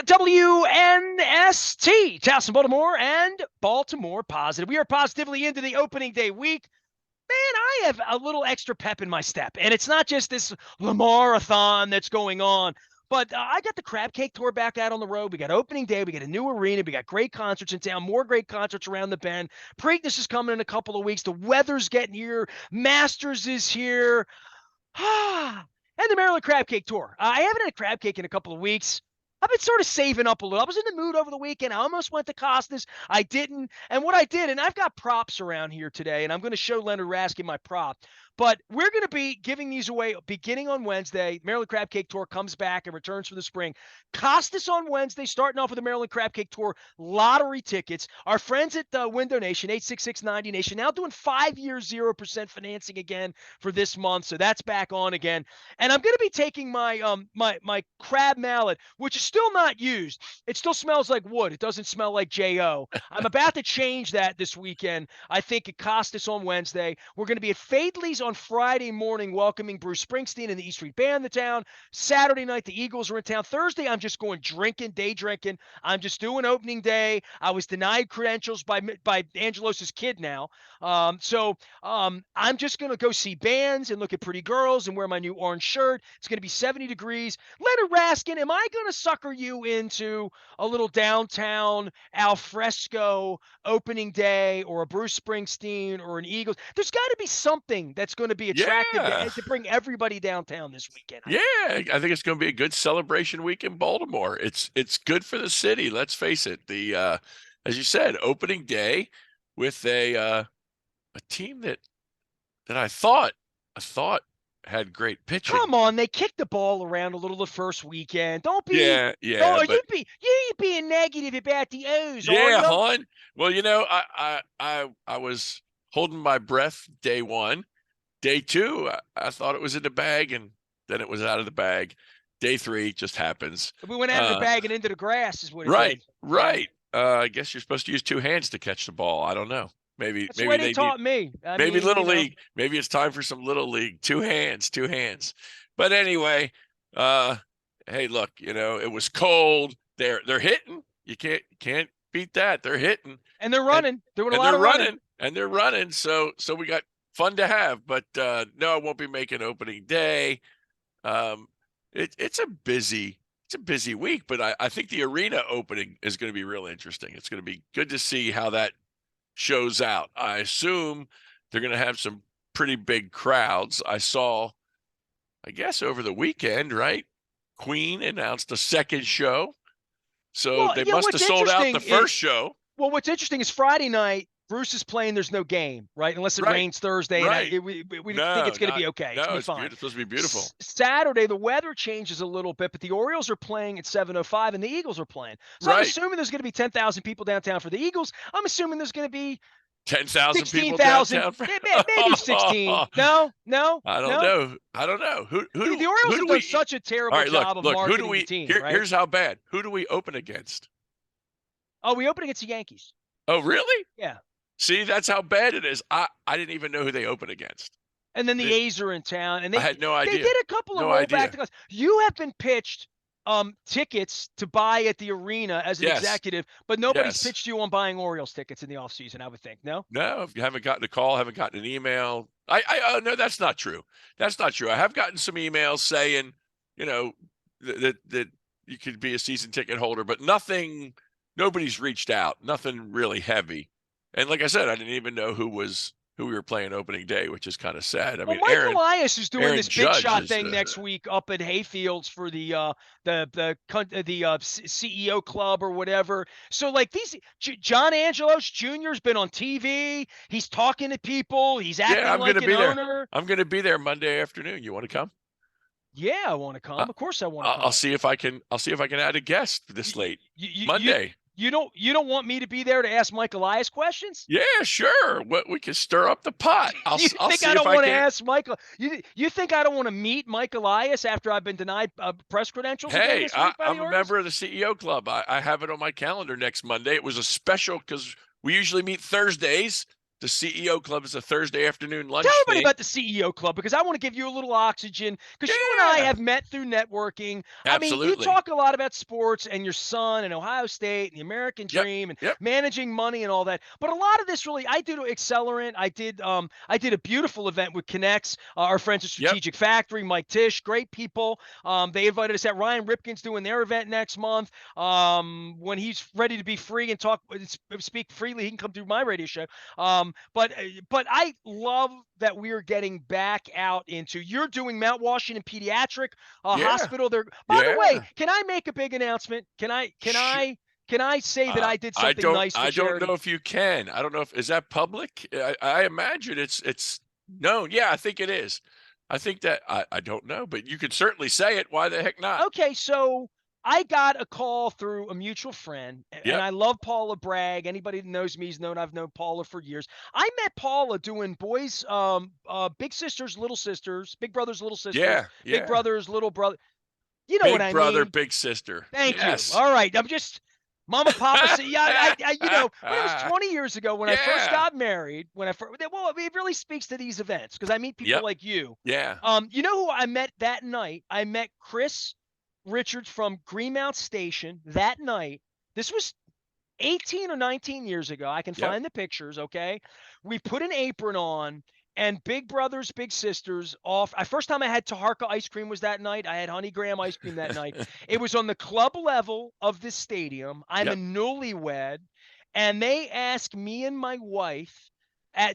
WNST, Towson, Baltimore, and Baltimore Positive. We are positively into the opening day week. Man, I have a little extra pep in my step, and it's not just this Lamar-a-thon that's going on, but I got the Crab Cake Tour back out on the road. We got opening day. We got a new arena. We got great concerts in town, more great concerts around the bend. Preakness is coming in a couple of weeks. The weather's getting here. Masters is here. And the Maryland Crab Cake Tour. I haven't had a crab cake in a couple of weeks. I've been sort of saving up a little. I was in the mood over the weekend. I almost went to Costas. I didn't. And what I did, and I've got props around here today, and I'm going to show Leonard Raskin my prop. But we're going to be giving these away beginning on Wednesday. Maryland Crab Cake Tour comes back and returns for the spring. Costas on Wednesday, starting off with the Maryland Crab Cake Tour lottery tickets. Our friends at Window Nation, 86690 Nation, now doing 5 years 0% financing again for this month. So that's back on again. And I'm going to be taking my my crab mallet, which is still not used. It still smells like wood. It doesn't smell like J.O. I'm about to change that this weekend. I think at Costas on Wednesday. We're going to be at Fadley's on Friday morning, welcoming Bruce Springsteen and the E Street Band in the town. Saturday night, the Eagles are in town. Thursday, I'm just going drinking, day drinking. I'm just doing opening day. I was denied credentials by Angelos's kid now. So I'm just going to go see bands and look at pretty girls and wear my new orange shirt. It's going to be 70 degrees. Leonard Raskin, am I going to sucker you into a little downtown al fresco opening day or a Bruce Springsteen or an Eagles? There's got to be something that's going to be attractive to bring everybody downtown this weekend. I think it's going to be a good celebration week in Baltimore. It's good for the city. Let's face it. The as you said, opening day with a team that I thought had great pitching. Come on, they kicked the ball around a little the first weekend. Don't be you being negative about the O's. Hon. Well, I was holding my breath day one. Day two, I thought it was in the bag, and then it was out of the bag. Day three just happens. We went out of the bag and into the grass is what it right, did. Right. I guess you're supposed to use two hands to catch the ball. I don't know. Maybe the way they taught me. Maybe Little League. Maybe it's time for some Little League. Two hands. But anyway, hey, look, it was cold. They're hitting. You can't beat that. They're hitting. And they're running. They're doing a lot of running. And they're running. So we got fun to have. But no, I won't be making opening day. It's a busy week, but I think the arena opening is going to be real interesting. It's going to be good to see how that shows out. I assume they're going to have some pretty big crowds. I saw, I guess over the weekend, right? Queen announced a second show. So they must have sold out the first show. Well, what's interesting is Friday night, Bruce is playing. There's no game, right? Unless it rains Thursday. Right. And we think it's going to be okay. No, it's fine. It's supposed to be beautiful. Saturday, the weather changes a little bit, but the Orioles are playing at 7:05 and the Eagles are playing. So I'm assuming there's going to be 10,000 people downtown for the Eagles. I'm assuming there's going to be 10,000 people downtown. Maybe 16. No. I don't know. Who the Orioles have done such a terrible job of marketing the team. Here's how bad. Who do we open against? Oh, we open against the Yankees. Oh, really? Yeah. See, that's how bad it is. I didn't even know who they opened against. And then the A's are in town, and I had no idea. They did a couple of rollback to us. You have been pitched tickets to buy at the arena as an executive, but nobody's pitched you on buying Orioles tickets in the offseason, I would think. No, you haven't gotten a call, haven't gotten an email. No, that's not true. That's not true. I have gotten some emails saying, that you could be a season ticket holder, but nobody's reached out. Nothing really heavy. And like I said, I didn't even know who we were playing opening day, which is kind of sad. I mean, Mike Elias is doing this big shot thing next week up at Hayfields for the CEO club or whatever. So like John Angelos Jr. has been on TV. He's talking to people. He's acting like an owner. I'm going to be there Monday afternoon. You want to come? Yeah, I want to come. Of course, I want to come. I'll see if I can add a guest this late Monday. You don't want me to be there to ask Mike Elias questions? Yeah, sure. We can stir up the pot. I'll see I don't want to ask Michael. You think I don't want to meet Mike Elias after I've been denied press credentials? Hey, I'm a member of the CEO club. I have it on my calendar next Monday. It was a special because we usually meet Thursdays. the CEO Club is a Thursday afternoon Tell lunch everybody thing. about the CEO Club, because I want to give you a little oxygen, because you and I Yeah, have met through networking. I mean, you absolutely. talk a lot about sports and your son and Ohio State and the American Yep, dream and yep, managing money and all that. But a lot of this really, I do Accelerant. I did a beautiful event with Connects, our friends at yep. Strategic Factory, Mike Tisch, great people. They invited us out. Ryan Ripken's doing their event next month. When he's ready to be free and speak freely, he can come through my radio show. But I love that we are getting back out into. You're doing Mount Washington Pediatric Yeah, Hospital. There. By the way, yeah. can I make a big announcement? Can I? Can Sh- I? Can I say that I did I something don't nice for I don't charity? know if you can. I don't know if is that public? I imagine it's known. Yeah, I think it is. I think that I don't know, but you could certainly say it. Why the heck not? Okay, so I got a call through a mutual friend, and Yep. I love Paula Bragg. Anybody that knows me has known I've known Paula for years. I met Paula doing boys, big sisters, little sisters, big brothers, little sisters, Yeah, big yeah. brothers, little brother. You know what Big I brother, mean? big sister. Thank you. Yes. All right, I'm just Mama, Papa. See, yeah, but it was 20 years ago when I first Yeah. got married. When I first, well, it really speaks to these events because I meet people Yep. like you. Yeah. You know who I met that night? I met Chris Richards from Greenmount Station that night. This was 18 or 19 years ago. I can Yep. find the pictures, okay? We put an apron on, and big brothers, big sisters off. First time I had Taharka ice cream was that night. I had Honey Graham ice cream that night. It was on the club level of this stadium. I'm a Yep. newlywed, and they asked me and my wife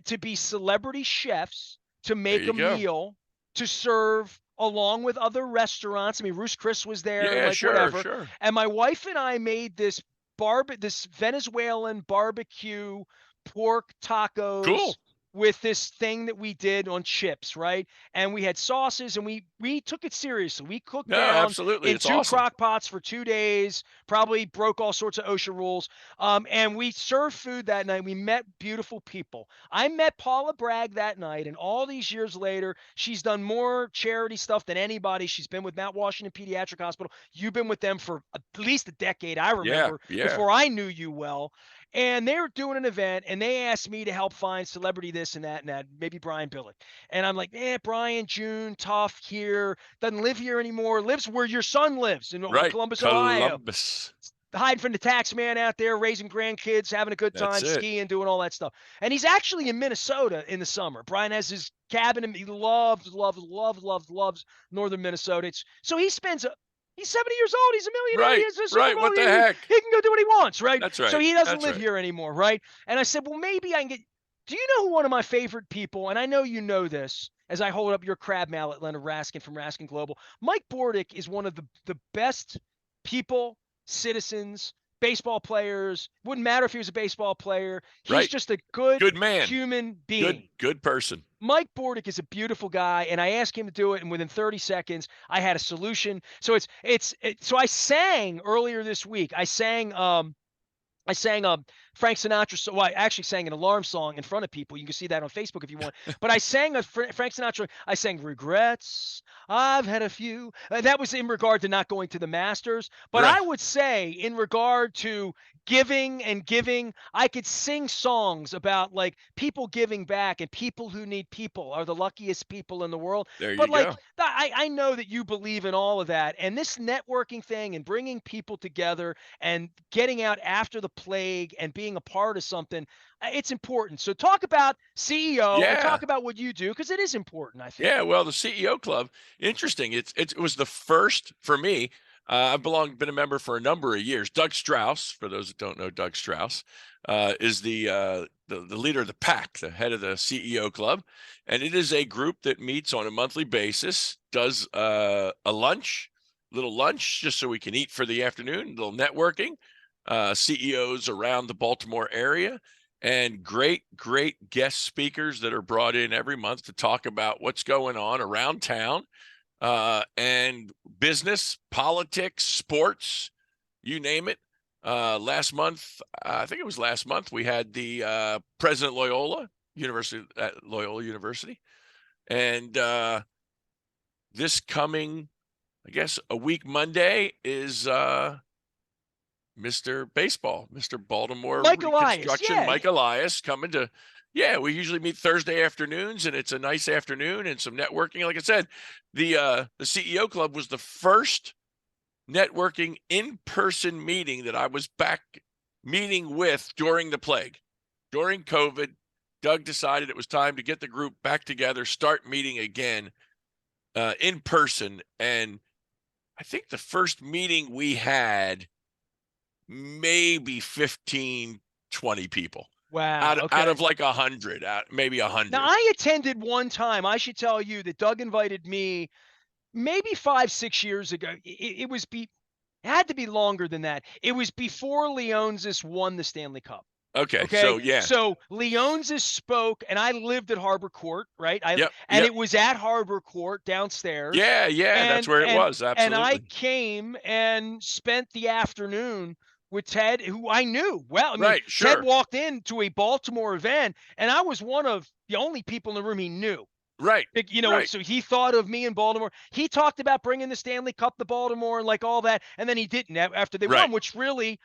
to be celebrity chefs to There make you a go. meal to serve along with other restaurants. I mean, Ruth's Chris was there and Yeah, like sure, whatever. sure. And my wife and I made this Venezuelan barbecue pork tacos Cool. with this thing that we did on chips, right? And we had sauces, and we took it seriously. We cooked No, down absolutely. in It's two awesome. crock pots for 2 days, probably broke all sorts of OSHA rules. And we served food that night. We met beautiful people. I met Paula Bragg that night, and all these years later, she's done more charity stuff than anybody. She's been with Mount Washington Pediatric Hospital. You've been with them for at least a decade. I Yeah, remember yeah. before I knew you well. And they were doing an event, and they asked me to help find celebrity this and that, maybe Brian Billick. And I'm like, Brian, June, tough here, doesn't live here anymore, lives where your son lives in Right. Columbus, Ohio, Columbus. hiding from the tax man out there, raising grandkids, having a good That's time, it. skiing, doing all that stuff. And he's actually in Minnesota in the summer. Brian has his cabin, and he loves northern Minnesota. So he's 70 years old. He's a millionaire. He Right. has a Super Right. Bowl. What the He heck? can go do what he wants, right? That's So right. he doesn't That's live right. here anymore, right? And I said, well, maybe I can get. Do you know who one of my favorite people, and I know you know this, as I hold up your crab mallet, Leonard Raskin from Raskin Global. Mike Bordick is one of the best people, citizens, baseball players. Wouldn't matter if he was a baseball player. He's Right. just a good Good man. human Good, being. good person. Mike Bordick is a beautiful guy, and I asked him to do it, and within 30 seconds, I had a solution. So so I sang earlier this week. I sang Frank Sinatra. So I actually sang an alarm song in front of people. You can see that on Facebook if you want. But I sang a Frank Sinatra. I sang "Regrets." I've had a few. That was in regard to not going to the Masters. But Right. I would say, in regard to giving and giving, I could sing songs about like people giving back, and people who need people are the luckiest people in the world. There But you like go. I know that you believe in all of that, and this networking thing and bringing people together and getting out after the plague and being a part of something, it's important. So talk about CEO and Yeah. talk about what you do, because it is important, I think. Yeah, well, the CEO Club, interesting. It was the first for me. Been a member for a number of years. Doug Strauss, for those that don't know, Doug Strauss is the leader of the pack, the head of the CEO Club, and it is a group that meets on a monthly basis, does a little lunch, just so we can eat for the afternoon, a little networking. CEOs around the Baltimore area, and great guest speakers that are brought in every month to talk about what's going on around town, and business, politics, sports, you name it. Last month, I think it was last month, we had the President Loyola University, and this coming, I guess, a week Monday is Mr. Baseball, Mr. Baltimore Mike Elias, Reconstruction, yeah. Mike Elias, coming to Yeah, we usually meet Thursday afternoons, and it's a nice afternoon and some networking. Like I said, the CEO Club was the first networking in-person meeting that I was back meeting with during the plague. During COVID, Doug decided it was time to get the group back together, start meeting again in person. And I think the first meeting we had maybe 15, 20 people Wow. out Okay. of like 100, maybe Now 100. I attended one time. I should tell you that Doug invited me maybe 5, 6 years ago. It was it had to be longer than that. It was before Leonsis won the Stanley Cup. Okay, Okay. so yeah. So Leonsis spoke, and I lived at Harbor Court, right? Yep, And yep. it was at Harbor Court downstairs. Yeah, yeah, that's And where it and was. and I Absolutely. came and spent the afternoon with Ted, who I knew well. I mean, Right, Ted sure. walked into a Baltimore event, and I was one of the only people in the room he knew. Right, right. So he thought of me in Baltimore. He talked about bringing the Stanley Cup to Baltimore and like all that, and then he didn't after they Right. won, which really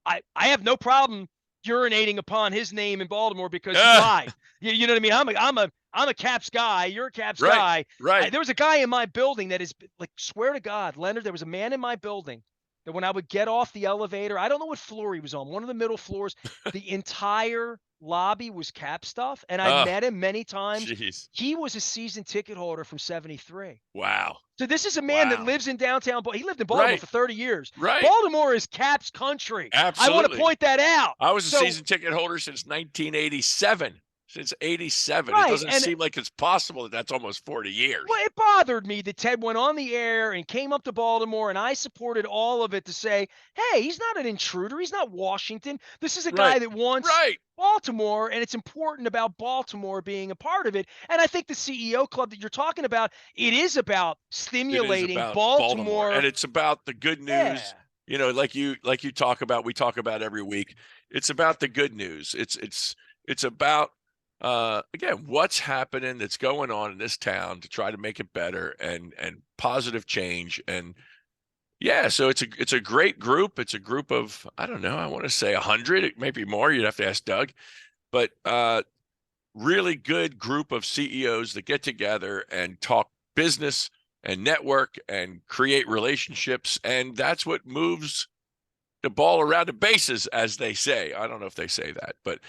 I have no problem urinating upon his name in Baltimore because he lied. You know what I mean? I'm a Caps guy. You're a Caps Right, guy. right. There was a guy in my building that is like, swear to God, Leonard, there was a man in my building that when I would get off the elevator, I don't know what floor he was on, one of the middle floors, the entire lobby was Cap stuff. And I've Oh, met him many times. jeez. He was a season ticket holder from 73. Wow. So this is a man that Wow. lives in downtown. He lived in Baltimore Right, for 30 years. right. Baltimore is Caps country. I want to Absolutely. point that out. I was a So season ticket holder since 1987. Since 87. It right, doesn't and seem like it's possible that that's almost 40 years. well, it bothered me that Ted went on the air and came up to Baltimore, and I supported all of it to say, hey, he's not an intruder. He's not Washington. This is a Right. guy that wants Right. Baltimore, and it's important about Baltimore being a part of it. And I think the CEO Club that you're talking about, it is about It is stimulating about Baltimore, and Baltimore. it's about the good news, Yeah. like you talk about, we talk about every week. It's about the good news. It's about again, what's happening that's going on in this town to try to make it better and positive change. And yeah, so it's a great group. It's a group of, I don't know, I want to say 100, it may be more. You'd have to ask Doug, but really good group of CEOs that get together and talk business and network and create relationships. And that's what moves the ball around the bases, as they say. I don't know if they say that, but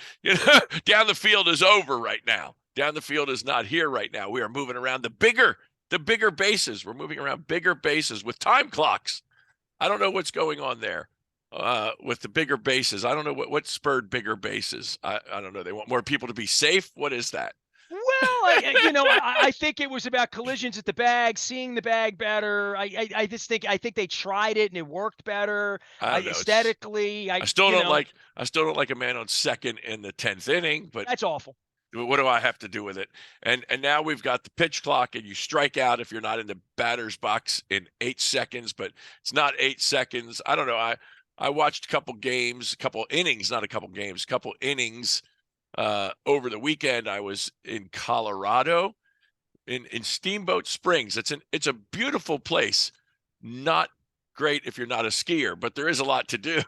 down the field is over right now. Down the field is not here right now. We are moving around the bigger bases. We're moving around bigger bases with time clocks. I don't know what's going on there with the bigger bases. I don't know what spurred bigger bases. I don't know. They want more people to be safe. What is that? Well, I think it was about collisions at the bag, seeing the bag better. I just think they tried it and it worked better I don't know. aesthetically. I still don't like a man on second in the 10th inning, but That's awful. what do I have to do with it? And now we've got the pitch clock, and you strike out if you're not in the batter's box in 8 seconds, but it's not 8 seconds. I don't know. I watched a couple games, a couple innings, not a couple games, a couple innings over the weekend. I was in Colorado in Steamboat Springs. It's a beautiful place. Not great if you're not a skier, but there is a lot to do.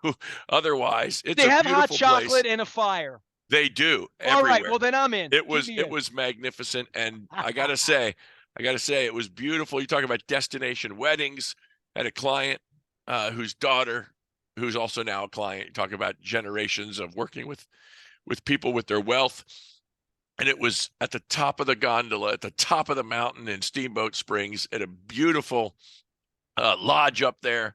Otherwise, it's They a have hot beautiful place. chocolate and a fire. They do All everywhere. right, well then I'm in. It was magnificent, and I gotta say, it was beautiful. You talk about destination weddings. I had a client whose daughter, who's also now a client. You talk about generations of working with people with their wealth, and it was at the top of the gondola, at the top of the mountain in Steamboat Springs, at a beautiful lodge up there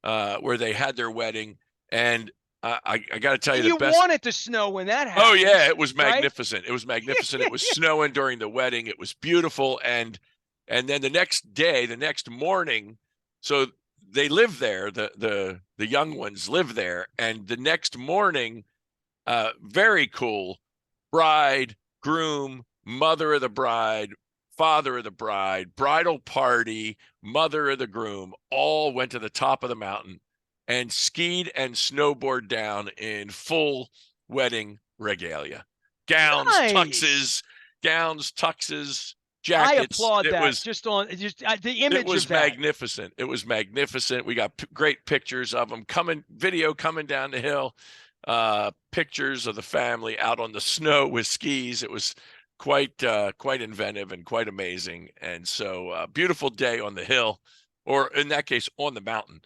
where they had their wedding. And I got to tell you, You want it to snow when that happens. Oh yeah, it was right? magnificent. It was magnificent. It was snowing during the wedding. It was beautiful. And then the next day, the next morning, so they live there. The young ones live there. And the next morning, very cool. Bride, groom, mother of the bride, father of the bride, bridal party, mother of the groom, all went to the top of the mountain and skied and snowboard down in full wedding regalia. Gowns, Nice. tuxes, I jackets. applaud It that. was The image it was of that. magnificent. It was magnificent. We got great pictures of them video coming down the hill. pictures of the family out on the snow with skis. It was quite inventive and quite amazing. And so beautiful day on the hill, or in that case, on the mountain.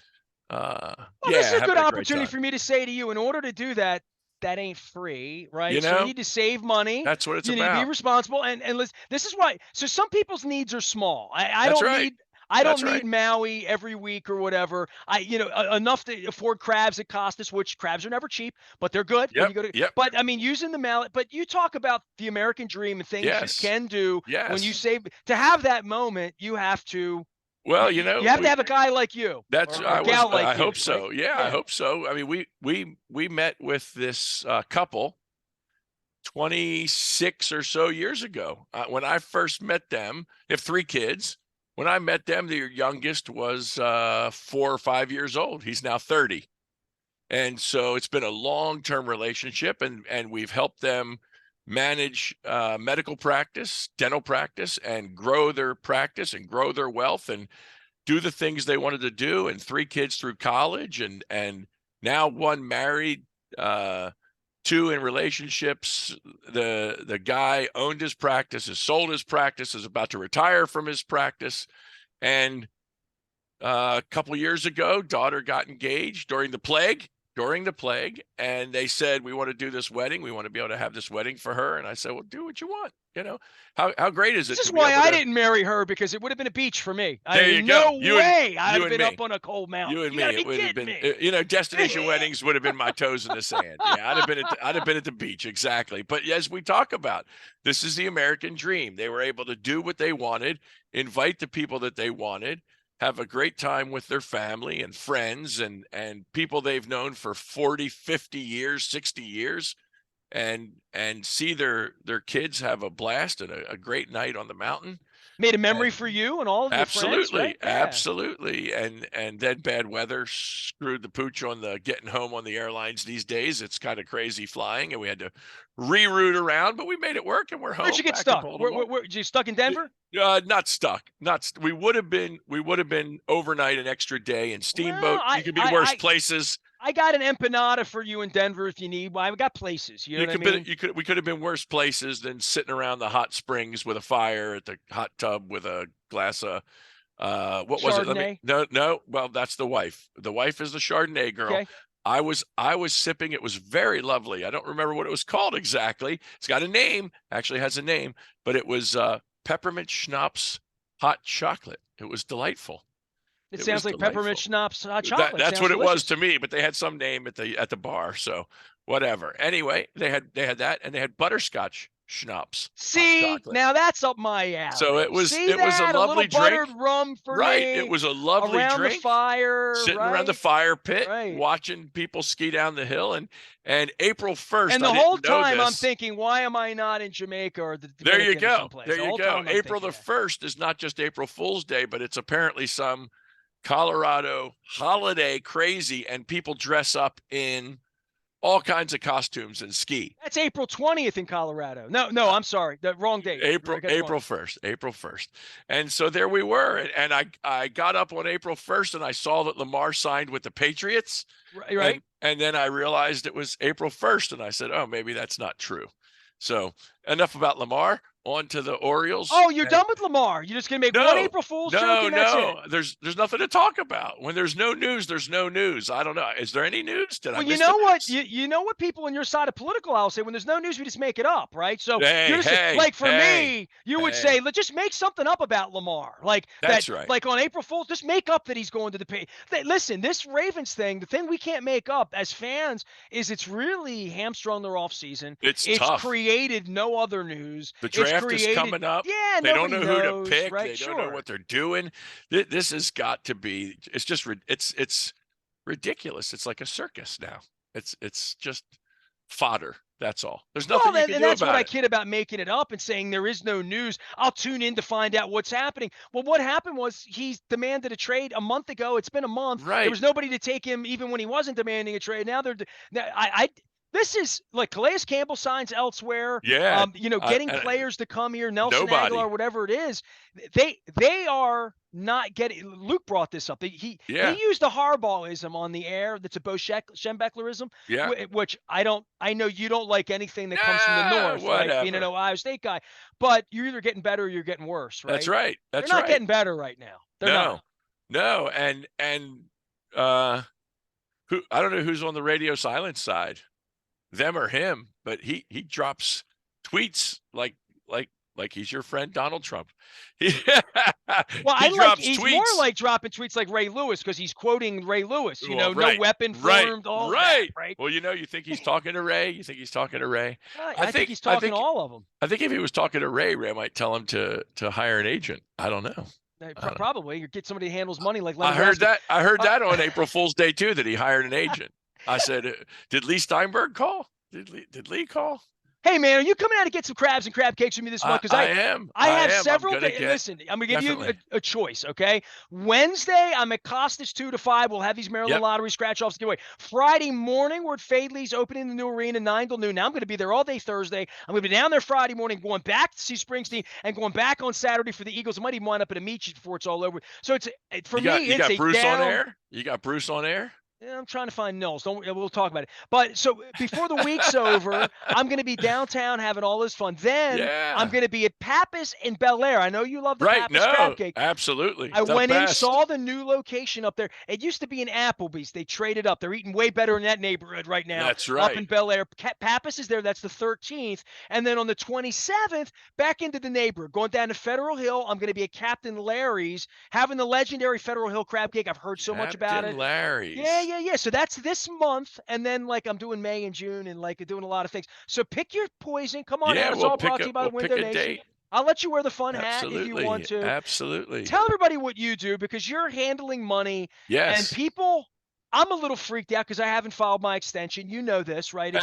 Well, this is a good Having a great opportunity time. for me to say to you, in order to do that, that ain't free, You right? So you know, need to save money. that's what it's You need to be about. responsible. And listen, this is why. So some people's needs are small. I That's don't right. need. I don't That's need right. Maui every week or whatever. Enough to afford crabs at Costas, which crabs are never cheap, but they're good when Yep. you go to. Yep. But I mean, using the mallet. But you talk about the American dream and things you Yes. can do when you Yes. save. To have that moment, you have to. Well, You have to have a guy like you that's or I was. gal I like you, hope right? so. Yeah, I Yeah. hope so. I mean, we met with this couple 26 or so years ago. When I first met them, they have 3 kids. When I met them, their youngest was 4 or 5 years old. He's now 30. And so it's been a long-term relationship, and we've helped them manage medical practice, dental practice, and grow their practice and grow their wealth and do the things they wanted to do, and 3 kids through college, and now one married, uh, 2 in relationships. The guy owned his practice, has sold his practice, is about to retire from his practice, and a couple years ago, daughter got engaged during the plague, and they said, we want to do this wedding. We want to be able to have this wedding for her. And I said, well, do what you want. How great is This it is to be why able I to? didn't marry her, because it would have been a beach for me. I There you mean, go. no way I'd You have and been me. up on a cold mountain. You and You me. got to It be would have kidding been, me. destination weddings would have been my toes in the sand. Yeah, I'd have been at the beach. Exactly. But as we talk about, this is the American dream. They were able to do what they wanted, invite the people that they wanted, have a great time with their family and friends and people they've known for 40, 50 years, 60 years, and see their kids have a blast and a great night on the mountain. Made a memory And for you and all of your friends, absolutely, right? Yeah. absolutely. And then bad weather screwed the pooch on the getting home on the airlines these days. It's kind of crazy flying, and we had to reroute around, but we made it work, and we're Where'd you home get back in stuck? Baltimore. You stuck in Denver? Not stuck. We would have been overnight, an extra day in Well, Steamboat. You could be worse places. I got an empanada for you in Denver if you need. Well, I've got places. You know what I mean? We could have been worse places than sitting around the hot springs with a fire at the hot tub with a glass of what was it? Chardonnay. No. Well, that's the wife. The wife is the Chardonnay girl. Okay. I was sipping. It was very lovely. I don't remember what it was called exactly. It's got a name. Actually has a name, but it was peppermint schnapps hot chocolate. It was delightful. It It was sounds like peppermint delightful. schnapps hot chocolate. That's Sounds what it was delicious. to me, but they had some name at the bar, so whatever. Anyway, they had that, and they had butterscotch schnapps hot See, chocolate. now that's up my So alley. See it was a that? A little lovely drink. buttered rum for Right. It me was a lovely around the drink, fire, sitting around the right? fire pit, Right. watching people ski down the hill. And April 1st, And I the whole didn't know time I'm this. thinking, why am I not in Jamaica or the There you Dominican or go. someplace? There The you whole go. time I'm April thinking the that. 1st is not just April Fool's Day, but it's apparently some Colorado holiday crazy, and people dress up in all kinds of costumes and ski. That's April 20th in Colorado. No, I'm sorry. The wrong date. I got it wrong. April 1st. And so there we were. And I got up on April 1st, and I saw that Lamar signed with the Patriots. Right? And then I realized it was April 1st, and I said, oh, maybe that's not true. So enough about Lamar. On to the Orioles. Oh, you're done with Lamar. You're just gonna make one April Fool's joke and that's it. There's nothing to talk about. When there's no news, there's no news. I don't know. Is there any news? Did I Well, you miss know the what? news? You know what people on your side of political aisle say, when there's no news, we just make it up, right? So you're just Hey, like, for hey, me, you would hey. say, let's just make something up about Lamar. Like That's that, right. like on April Fool's, just make up that he's going to the pay. Listen, this Ravens thing, the thing we can't make up as fans is it's really hamstrung their offseason. It's It's tough. created no other news. The draft created, is coming up. Yeah, They don't nobody know who to knows, pick. right? They don't know what they're doing. This has got to be. It's just. It's ridiculous. It's like a circus now. It's just fodder. That's all. There's nothing you can and do that's what about I it. kid about making it up and saying there is no news. I'll tune in to find out what's happening. Well, what happened was he demanded a trade a month ago. It's been a month. There Right. was nobody to take him even when he wasn't demanding a trade. Now This is like Calais Campbell signs elsewhere. Yeah. Getting players to come here, Nelson Nobody. Aguilar, whatever it is, they are not getting. Luke brought this up. He Yeah. used a Harbaughism on the air. That's a Bo Schembechlerism, Yeah. which I don't. I know you don't like anything that comes from the Nah, north, right? Being an whatever. Ohio State guy, but you're either getting better or you're getting worse, That's right? right. They're That's not right. getting better right now. They're not. No. No. Uh who, I don't know who's on the radio silence side, them or him, but he drops tweets like he's your friend Donald Trump. He, Well, he drops he's more tweets. like dropping tweets like Ray Lewis because he's quoting Ray Lewis, Well, no right, weapon right, formed, all that, right. right? Well, you think he's talking to Ray. You think he's talking to Ray. I think he's talking to all of them. I think if he was talking to Ray, Ray might tell him to hire an agent. I don't know. Probably, or get somebody who handles money like I Leonard heard Raskin. that. I heard that on April Fool's Day too, that he hired an agent. I said, did Lee Steinberg call? Did Lee call? Hey man, are you coming out to get some crabs and crab cakes with me this month? Because I am. I have am. several days. Listen, I'm gonna give definitely. you a choice. Okay, Wednesday I'm at Costas 2 to 5. We'll have these Maryland Yep. Lottery scratch offs to give away. Friday morning we're at Fadley's opening the new arena 9 till noon. Now I'm gonna be there all day Thursday. I'm gonna be down there Friday morning, going back to see Springsteen, and going back on Saturday for the Eagles. I might even wind up at a meet before it's all over. So it's for me. You It's got a Bruce down. on air. You got Bruce on air. Yeah, I'm trying to find Nils. We'll talk about it. But so before the week's over, I'm going to be downtown having all this fun. Then I'm going to be at Pappas in Bel Air. I know you love the Pappas crab cake. Absolutely. I went in, saw the new location up there. It used to be an Applebee's. They traded up. They're eating way better in that neighborhood right now. That's right. Up in Bel Air. Pappas is there. That's the 13th. And then on the 27th, back into the neighborhood. Going down to Federal Hill, I'm going to be at Captain Larry's having the legendary Federal Hill crab cake. I've heard so much about it. Captain Larry's. Yeah. So that's this month, and then like I'm doing May and June, and like doing a lot of things. So pick your poison. Come on out. It's all brought to you by the Window Nation. I'll let you wear the fun hat if you want to. Absolutely. Tell everybody what you do because you're handling money. Yes. And people, I'm a little freaked out because I haven't filed my extension. You know this, right?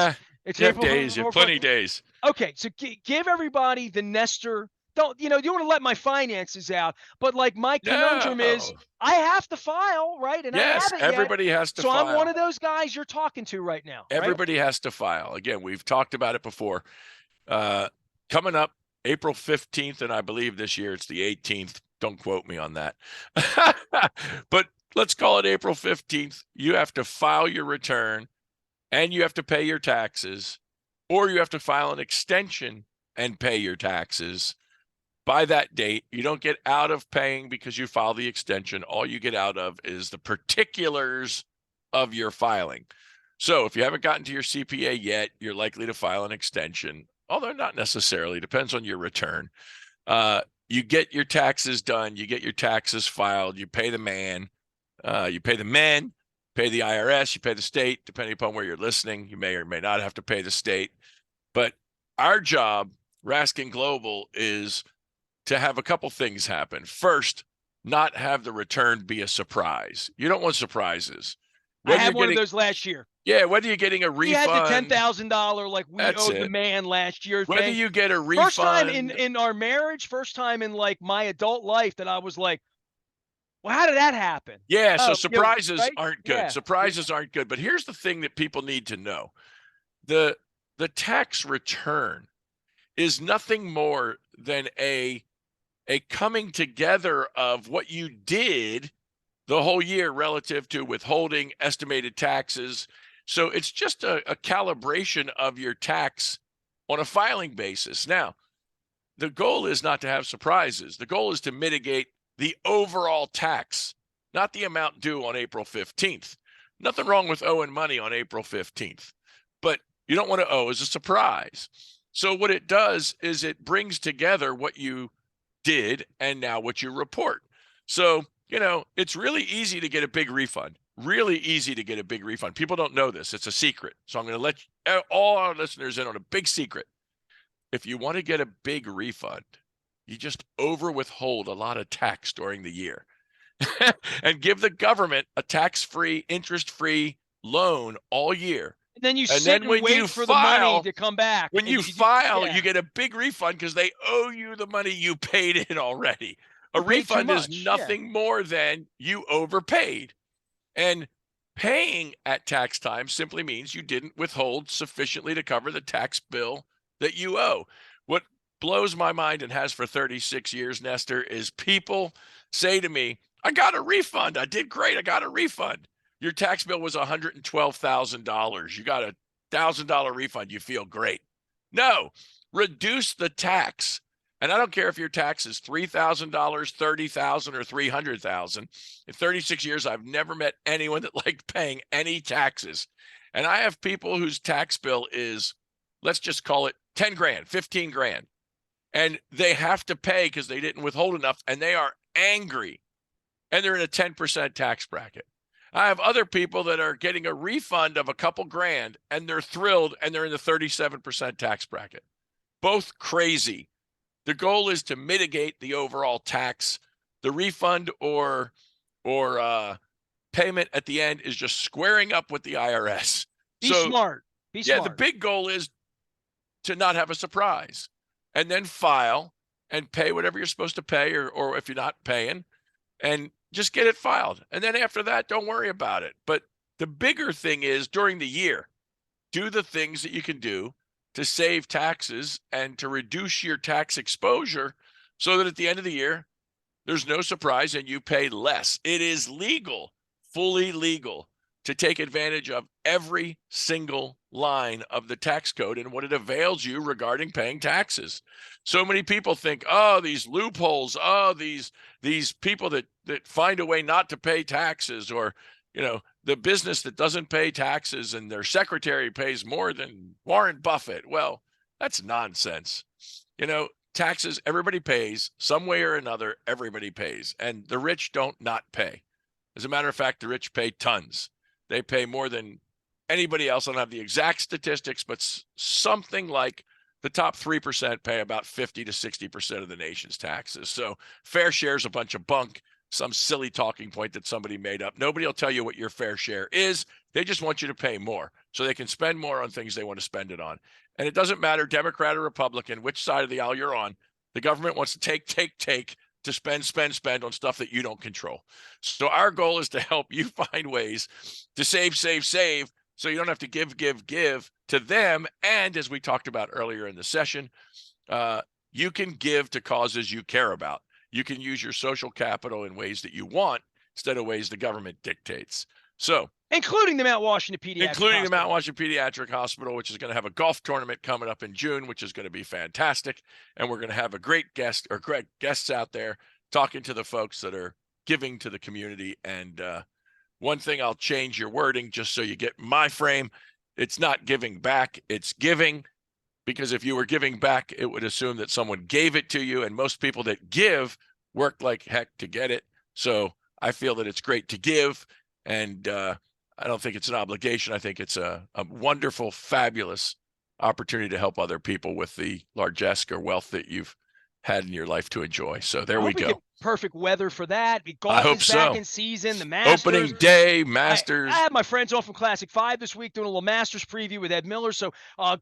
It's you have days. You have plenty of days. Okay, so give everybody the Nestor. Don't you want to let my finances out, but like my conundrum is I have to file, right? And yes, I haven't everybody yet. has to so file. I'm one of those guys you're talking to right now. Everybody has to file. Again, we've talked about it before. Coming up April 15th, and I believe this year it's the 18th. Don't quote me on that. But let's call it April 15th. You have to file your return and you have to pay your taxes, or you have to file an extension and pay your taxes. By that date, you don't get out of paying because you file the extension. All you get out of is the particulars of your filing. So if you haven't gotten to your CPA yet, you're likely to file an extension, although not necessarily. Depends on your return. You get your taxes done. You get your taxes filed. You pay the man. You pay the men. Pay the IRS. You pay the state, depending upon where you're listening. You may or may not have to pay the state. But our job, Raskin Global, is to have a couple things happen. First, not have the return be a surprise. You don't want surprises. I had one of those last year. Yeah, whether you're getting a refund. He had the $10,000 like we owed the man last year. Whether you get a refund. First time in our marriage, first time in like my adult life that I was like, well, how did that happen? Yeah, so surprises aren't good. Yeah. Surprises aren't good. But here's the thing that people need to know. The tax return is nothing more than a coming together of what you did the whole year relative to withholding, estimated taxes. So it's just a calibration of your tax on a filing basis. Now, the goal is not to have surprises. The goal is to mitigate the overall tax, not the amount due on April 15th. Nothing wrong with owing money on April 15th, but you don't want to owe as a surprise. So what it does is it brings together what you did and now what you report. So, it's really easy to get a big refund. Really easy to get a big refund. People don't know this. It's a secret. So I'm going to let all our listeners in on a big secret. If you want to get a big refund, you just over withhold a lot of tax during the year and give the government a tax-free, interest-free loan all year. And then you sit and wait for the money to come back. When you file, you get a big refund because they owe you the money you paid in already. A refund is nothing more than you overpaid. And Paying at tax time simply means you didn't withhold sufficiently to cover the tax bill that you owe. What blows my mind and has for 36 years, Nestor, is people say to me, I got a refund. I did great. I got a refund. Your tax bill was $112,000. You got a $1,000 refund. You feel great. No, reduce the tax. And I don't care if your tax is $3,000, $30,000, or $300,000. In 36 years, I've never met anyone that liked paying any taxes. And I have people whose tax bill is, let's just call it 10 grand, 15 grand. And they have to pay because they didn't withhold enough, and they are angry. And they're in a 10% tax bracket. I have other people that are getting a refund of a couple grand, and they're thrilled, and they're in the 37% tax bracket. Both crazy. The goal is to mitigate the overall tax. The refund or payment at the end is just squaring up with the IRS. Be smart. Be smart. The big goal is to not have a surprise, and then file and pay whatever you're supposed to pay, or if you're not paying, and just get it filed. And then after that, don't worry about it. But the bigger thing is during the year, do the things that you can do to save taxes and to reduce your tax exposure so that at the end of the year, there's no surprise and you pay less. It is legal, fully legal, to take advantage of every single line of the tax code and what it avails you regarding paying taxes. So many people think, oh, these loopholes, oh, these people that find a way not to pay taxes, or the business that doesn't pay taxes and their secretary pays more than Warren Buffett. Well, that's nonsense. Taxes, everybody pays some way or another. Everybody pays, and the rich don't not pay. As a matter of fact, the rich pay tons. They pay more than anybody else. I don't have the exact statistics, but something like the top 3% pay about 50 to 60% of the nation's taxes. So fair share is a bunch of bunk. Some silly talking point that somebody made up. Nobody will tell you what your fair share is. They just want you to pay more so they can spend more on things they want to spend it on. And it doesn't matter, Democrat or Republican, which side of the aisle you're on. The government wants to take to spend on stuff that you don't control. So our goal is to help you find ways to save, so you don't have to give to them. And as we talked about earlier in the session, you can give to causes you care about. You can use your social capital in ways that you want instead of ways the government dictates. So, including the Mount Washington Pediatric Hospital, which is going to have a golf tournament coming up in June, which is going to be fantastic. And we're going to have a great guests out there talking to the folks that are giving to the community. And one thing, I'll change your wording just so you get my frame. It's not giving back, it's giving. Because if you were giving back, it would assume that someone gave it to you. And most people that give work like heck to get it. So I feel that it's great to give. And I don't think it's an obligation. I think it's a wonderful, fabulous opportunity to help other people with the largesse or wealth that you've had in your life to enjoy. So there we go. Perfect weather for that. I hope is back so. in season. The Masters. Opening day, Masters. I have my friends on from Classic 5 this week doing a little Masters preview with Ed Miller. So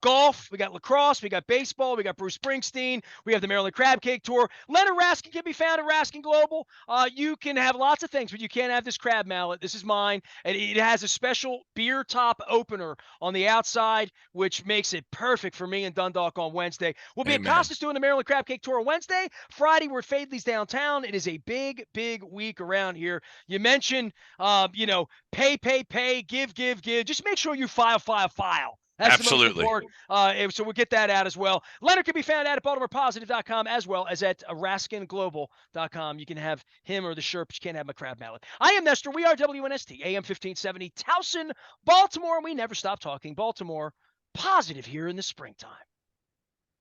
golf, we got lacrosse, we got baseball, we got Bruce Springsteen, we have the Maryland Crab Cake Tour. Leonard Raskin can be found at Raskin Global. You can have lots of things, but you can't have this crab mallet. This is mine. And it has a special beer top opener on the outside, which makes it perfect for me and Dundalk on Wednesday. We'll be at Costas doing the Maryland Crab Cake Tour on Wednesday. Friday, we're at Fadley's downtown. It is a big week around here. You mentioned, pay, give. Just make sure you file. That's absolutely the most important. So we'll get that out as well. Leonard can be found at BaltimorePositive.com as well as at RaskinGlobal.com. You can have him or the shirt, but you can't have my crab mallet. I am Nestor. We are WNST, AM 1570, Towson, Baltimore, and we never stop talking Baltimore positive here in the springtime.